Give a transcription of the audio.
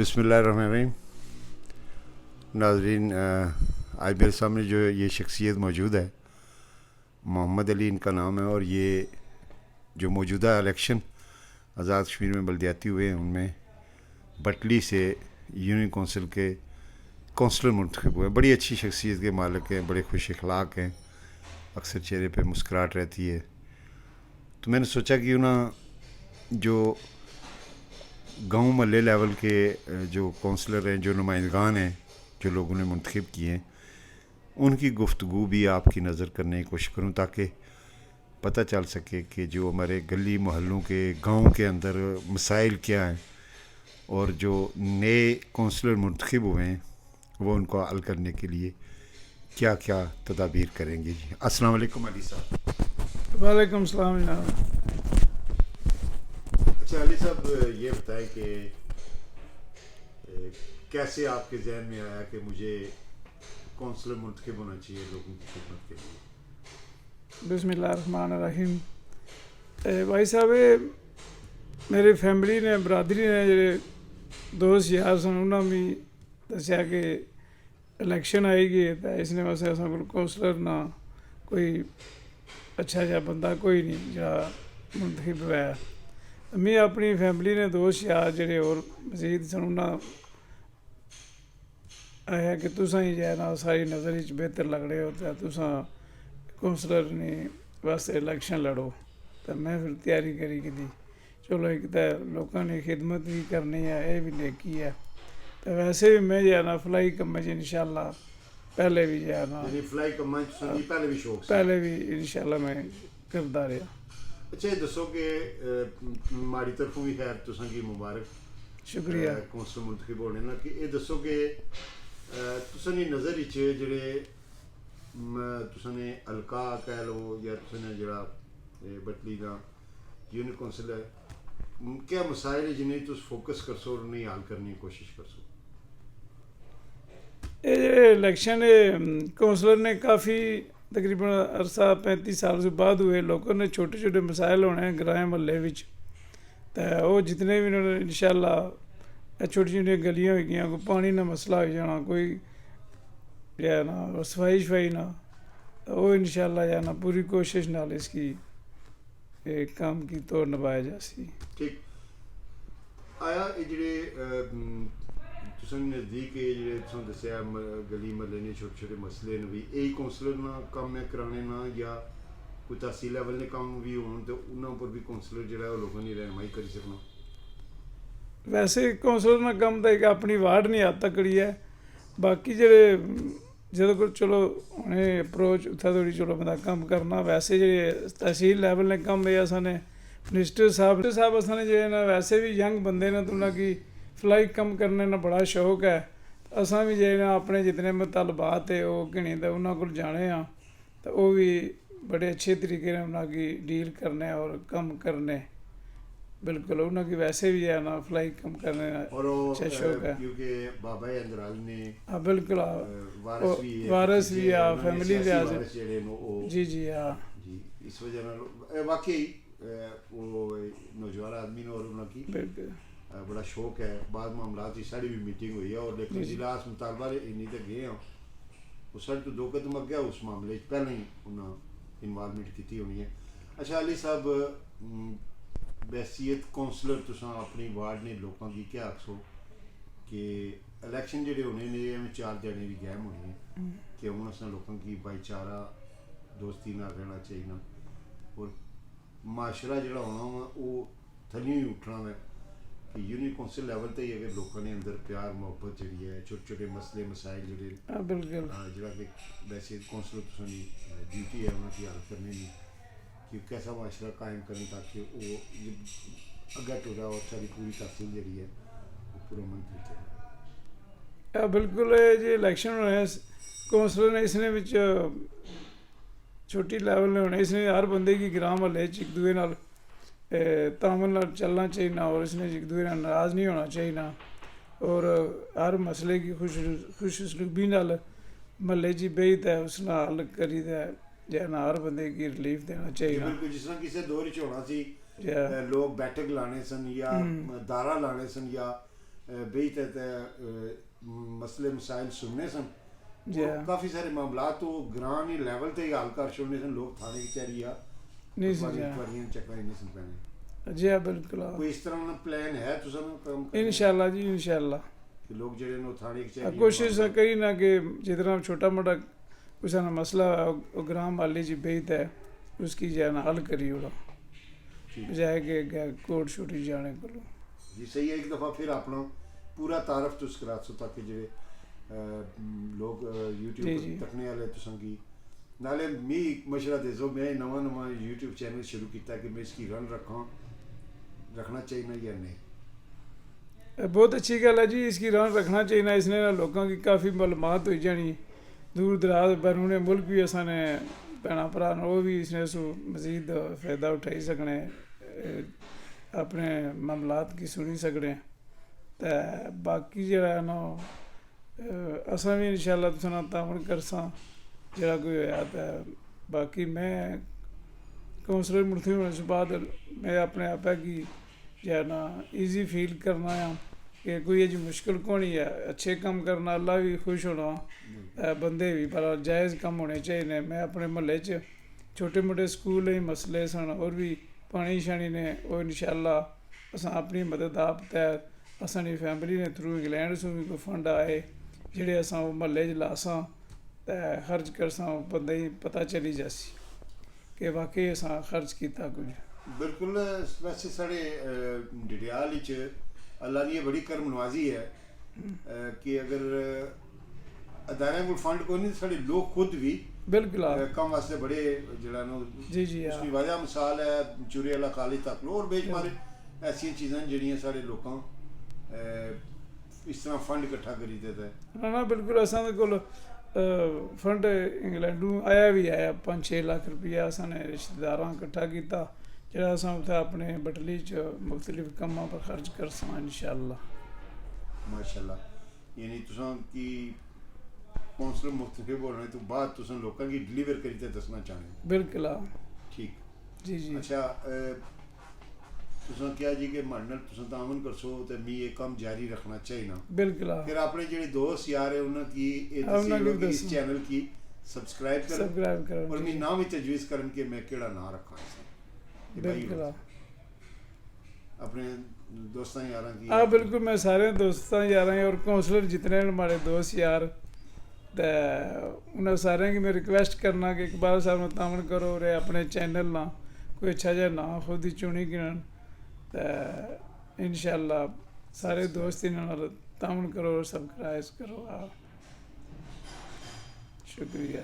بسم اللہ الرحمن الرحیم. ناظرین، آج میرے سامنے جو یہ شخصیت موجود ہے محمد علی ان کا نام ہے، اور یہ جو موجودہ الیکشن آزاد کشمیر میں بلدیاتی ہوئے ہیں ان میں بٹلی سے یونین کونسل کے کونسلر منتخب ہوئے. بڑی اچھی شخصیت کے مالک ہیں، بڑے خوش اخلاق ہیں، اکثر چہرے پہ مسکراہٹ رہتی ہے. تو میں نے سوچا کہ جو گاؤں محلے لیول کے جو کونسلر ہیں، جو نمائندگان ہیں، جو لوگوں نے منتخب کیے ہیں، ان کی گفتگو بھی آپ کی نظر کرنے کی کوشش کروں تاکہ پتہ چل سکے کہ جو ہمارے گلی محلوں کے گاؤں کے اندر مسائل کیا ہیں، اور جو نئے کونسلر منتخب ہوئے ہیں وہ ان کو حل کرنے کے لیے کیا کیا تدابیر کریں گے. جی السلام علیکم علی صاحب. وعلیکم السلام جناب. اچھا علی صاحب، یہ بتائیں کہ کیسے آپ کے ذہن میں آیا کہ مجھے کونسلر منتخب ہونا چاہیے لوگوں کی خدمت کے لیے؟ بسم اللہ الرحمن الرحیم. بھائی صاحب، میری فیملی نے برادری نے جڑے دوست یار سن انہوں نے بھی دسیا کہ الیکشن آئی گئی تو اس نے واسطے اصل کو کونسلر نہ کوئی اچھا جہا بندہ کوئی نہیں جڑا منتخب ہوا. میں اپنی فیملی نے دوست یار جڑے اور مزید سن انہوں آیا کہ تساں ہی جو نا ساری نظر بہتر لگ رہے ہو تو تساں کونسلر نے واسطے الیکشن لڑو. تو میں پھر تیاری کری کہ چلو ایک تو لوگوں نے خدمت بھی کرنی ہے، یہ بھی نیکی ہے. تو ویسے بھی میں جو ہے نا فلائی کم ان شاء اللہ پہلے بھی جو ہے نا فلائی کم پہلے بھی شوق پہلے بھی ان شاء اللہ میں کرتا رہا. اچھا یہ دسو کہ ہماری طرفوں بھی خیر تساں کی مبارک، شکریہ کونسلر منتخب ہونے نا. کہ یہ دسو کہ تساں دی نظر وچ جڑے تساں نے حلقہ کہہ لو یا تساں نے جڑا بٹلی دا یونین کونسل ہے، کیا مسائل ہے جنہیں تس فوکس کرسو اور انہیں حل کرنے کی کوشش کرسو؟ یہ جڑے الیکشن کونسلر نے کافی تقریباً عرصہ 35 سال سے بعد ہوئے. لوگوں نے چھوٹے چھوٹے مسائل ہونے ہیں گرائیں محلے وچ، تو وہ جتنے بھی انہوں نے ان شاء اللہ چھوٹی چھوٹی گلیاں ہوئی گیا، کوئی پانی نہ مسئلہ ہو جانا، کوئی جو ہے نا صفائی شفائی نہ، وہ ان شاء اللہ جو ہے نا پوری کوشش نال اس کی کام کی طور نبھایا جا سی. ٹھیک. آیا یہ جڑے تساں نزدیک جڑے تساں دسیا گلی محلے نے چھوٹے چھوٹے مسئلے نے بھی یہی کونسلر نہ کام ہے کرانے نہ، یا کوئی تحصیل لیول نے کام بھی ہون تو انہوں پر بھی کونسلر جڑا ہے وہ لوگوں کی رہنمائی کر سکنا؟ ویسے کونسلر نہ کم تو ایک اپنی وارڈ نہیں حد تک کری ہے. باقی جڑے جدوں کو چلو انہیں اپروچ اتنا تھوڑی چلو بندہ کم کرنا. ویسے جڑے تحصیل لیول نے کم ہے اصل نے منسٹر صاحب اصل نے جو نا ویسے بھی ینگ بندے نے تو انہوں کی فلائی کم کرنے کا بڑا شوق ہے. اصل بھی جو نا اپنے جتنے مطالبات ہے وہ گھنی تو انہوں کو جانے ہاں، تو وہ بھی بڑے اچھے طریقے نے انہوں کی ڈیل کرنے اور کم کرنے. بالکل انہوں کی ویسے بھی ہے نا فلائی کم کرنے اچھا شوق ہے. کیونکہ بابا اندرال نے ہاں بالکل وارث بھی آ فیملی لحاظ جی جی ہاں جی اس وجہ واقعی وہ نوجوان آدمی نے اور انہوں کی بالکل بڑا شوق ہے. بعض معاملات کی ساری بھی میٹنگ ہوئی ہے اور لیکن ضلع مطالبہ انہیں تک گئے ہیں وہ سارے تو 2 قدم اگیا اس معاملے پہلے ہی انہوں انوالومنٹ کی ہونی ہے. اچھا علی صاحب، بحیثیت کونسلر تساں اپنی وارڈ نے لوگوں کی کیا آخسو کہ الیکشن جڑے ہونے نے 4 جنے بھی گیم ہونے ہیں کہ ہوں اصل لوگوں کی بھائی چارہ دوستی نہ رہنا چاہیے اور معاشرہ جڑا ہونا وا وہ تھلیوں ہی اٹھنا ہے کہ یونین کونسل لیول تے ہی اگر لوگوں نے اندر پیار محبت جڑی ہے چھوٹے چھوٹے مسئلے مسائل جڑے بالکل جڑا کہ ویسے کونسلر تساں دی ڈیوٹی ہے انہوں کی حل کرنے کی کہ کیسا معاشرہ قائم کریں تاکہ وہ اگا ٹورا اور ساری پوری تحصیل جڑی ہے وہ پرامن طریقے. بالکل جی الیکشن ہونے کونسلر نے اس نے بچ چھوٹی لیول نے ہونے اس نے ہر بندے کی گراں محلے ایک دوسرے نال تعامل نال چلنا چاہیے اور اس نے ایک دوسرے نال ناراض نہیں ہونا چاہیے اور ہر مسئلے کی خوش اسلوبی نال محلے چ بیت ہے اس نال حل کری دے جو نا ہر بندے کی ریلیف دینا چاہیے. جس طرح کسی دور چ ہونا سی لوگ بیٹھک لانے سن یا دارا لانے سن یا بیت مسئلے مسائل سننے سن جی کافی سارے معاملات تو گران لیول تے حل کر چھوڑنے سن لوگ تھانے کی چہریا نہیں سن چکر نہیں سن پینے جی بالکل کوئی اس طرح پلان ہے تو کام انشاءاللہ جی انشاءاللہ لوگ جڑے نو تھانے کی چہریا کوشش کری نا کہ جتنا چھوٹا موٹا کچھ نا مسئلہ ہے گرام والی جی بیت ہے اس کی جو ہے نا حل کری اڑا بجائے کہ کوٹ چھوٹی جانے کو جی صحیح ہے ایک دفعہ پھر اپنا پورا تعارف تو کرا سو تاکہ جو لوگ یوٹیوب تکنے والے تو کی نالے می مشورہ دے سو میں نواں یوٹیوب چینل شروع کیتا کہ میں اس کی رن رکھنا چاہیے یا نہیں. بہت اچھی گل ہے جی اس کی رن رکھنا چاہیے اس نے لوگوں کی کافی معلومات ہوئی جانی دور دراز بیرون ملک بھی اصل نے بھੈਣਾਂ ਭਰਾ وہ بھی اس نے سو مزید فائدہ اٹھائی سکنے اپنے معاملات کی سنی سکنے تو باقی جڑا ہے نا اصل بھی انشاءاللہ تساں تعاون کرساں جڑا کوئی ہویا تو باقی میں کونسلر مرتھی ہونے سے بعد میں اپنے آپ کی جو ہے نا ایزی فیل کرنا ہے کہ کوئی جی مشکل کونی ہے اچھے کام کرنا اللہ بھی خوش ہونا بندے بھی پر جائز کم ہونے چاہیے. میں اپنے محلے چھوٹے موٹے سکول مسئلے سن اور بھی پانی شانی نے وہ انشاءاللہ اساں اپنی مدد آپ تحت اساں فیملی نے تھرو انگلینڈ سے بھی کوئی فنڈ آئے جڑے اساں وہ محلے لاساں تے خرچ کرساں بندے پتہ چلی جاسی کہ واقعی اساں خرچ کیتا کچھ. بالکل ویسے ساڑے ڈڈیال اللہ نے یہ بڑی کرم نوازی ہے کہ اگر ادارے کو فنڈ کوئی نہیں ساڑے لوگ خود بھی بالکل کم واسطے بڑے جڑا نو جی جی اس کی وجہ مثال ہے چوری والا خالی تک لو اور بے شمار ایسی چیزاں جڑیاں سارے لوگوں اس طرح فنڈ اکٹھا کری دیتا ہے. ہاں بالکل اساں دے کول فنڈ انگلینڈوں آیا بھی آیا 5-6 لاکھ روپیہ اساں نے رشتہ داراں اکٹھا کیتا جڑا اساں اتھے اپنے بٹلی مختلف کاماں پر خرچ کرساں انشاءاللہ. ماشاءاللہ یعنی تساں کی کونسلر مختلف بول رہے تو بعد تساں لوکاں کی ڈلیور کری تے دسنا چاہنے بالکل ٹھیک جی جی. اچھا تساں کیا جی کہ ماننا تساں تعاون کرسو تے میں یہ کام جاری رکھنا چاہیے نا بالکل پھر اپنے جڑے دوست یار ہیں انہاں کی اس چینل کی سبسکرائب کریں اور میں نام ہی تجویز کرن کہ میں کیڑا نام رکھاں بالکل اپنے دوستاں یاراں کی ہاں بالکل میں سارے دوستاں یاراں اور کونسلر جتنے ہمارے دوست یار تے انہیں سارے کی میں ریکویسٹ کرنا کہ اقبال صاحب نے تعاون کرو اور اپنے چینل نہ کوئی اچھا جہا نام خود ہی چنی گن تے انشاءاللہ سارے دوست انہوں تعاون کرو اور سبسکرائب کرو. شکریہ.